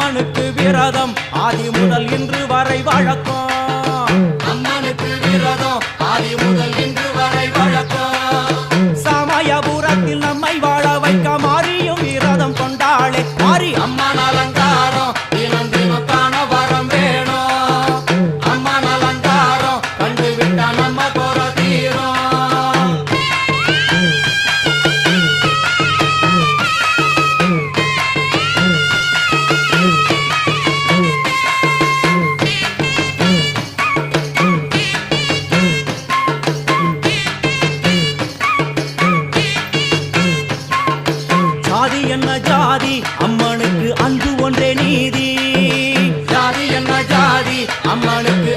அம்மனுக்கு விரதம் ஆதி முதல் இன்று வரை வழக்கம். அம்மனுக்கு விரதம் ஆதி முதல் இன்று வரை வழக்கம். சமயபுரத்தில் நம்மை வாழ வைக்க மாறியும் விரதம் கொண்டாளே மாறி அம்மன் அலங்காரம் தினம் தினம் காண வரம் வேணும். அம்மன் அலங்காரம் கண்டுவிட்ட நம்ம குறை தீரும். ஜாதி என்ன ஜாதி அம்மனுக்கு அன்பு ஒன்றே நீதி. ஜாதி என்ன ஜாதி அம்மனுக்கு